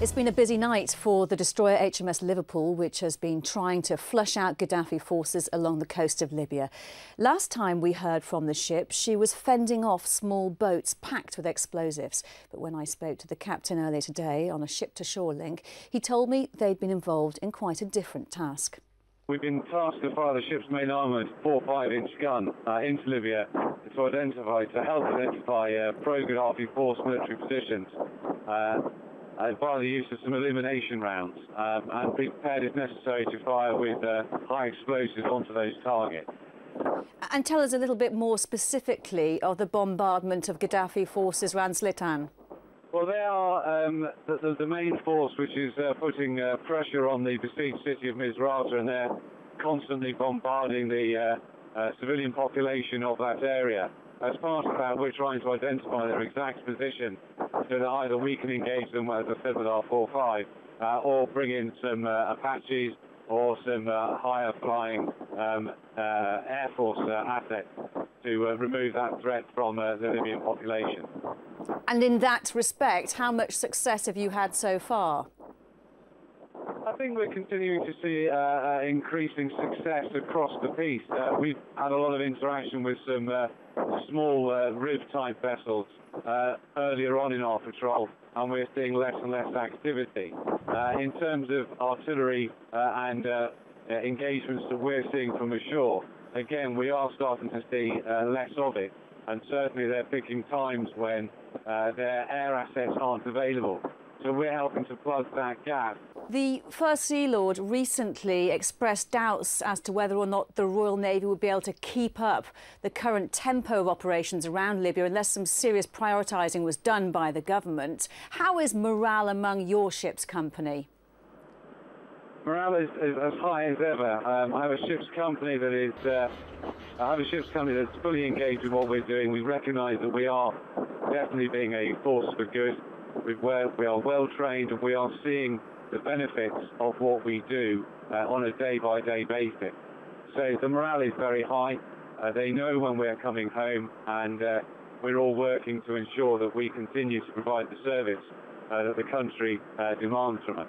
It's been a busy night for the destroyer HMS Liverpool, which has been trying to flush out Gaddafi forces along the coast of Libya. Last time we heard from the ship, she was fending off small boats packed with explosives. But when I spoke to the captain earlier today on a ship-to-shore link, he told me they'd been involved in quite a different task. We've been tasked to fire the ship's main armoured 4 or 5-inch gun into Libya to help identify pro-Gaddafi force military positions by the use of some elimination rounds and be prepared if necessary to fire with high explosives onto those targets. And tell us a little bit more specifically of the bombardment of Gaddafi forces around Slitan. Well, they are the main force which is putting pressure on the besieged city of Misrata, and they're constantly bombarding the civilian population of that area. As part of that, we're trying to identify their exact position so that either we can engage them, as I said, with our 4-5, or bring in some Apaches or some higher flying Air Force assets to remove that threat from the Libyan population. And in that respect, how much success have you had so far? I think we're continuing to see increasing success across the piece. We've had a lot of interaction with some small RIV-type vessels earlier on in our patrol, and we're seeing less and less activity. In terms of artillery and engagements that we're seeing from ashore, again, we are starting to see less of it, and certainly they're picking times when their air assets aren't available. So we're helping to plug that gap. The First Sea Lord recently expressed doubts as to whether or not the Royal Navy would be able to keep up the current tempo of operations around Libya unless some serious prioritising was done by the government. How is morale among your ship's company? Morale is as high as ever. I have a ship's company that's fully engaged with what we're doing. We recognise that we are definitely being a force for good. We are well trained, and we are seeing the benefits of what we do on a day-by-day basis. So the morale is very high. They know when we're coming home, and we're all working to ensure that we continue to provide the service that the country demands from us.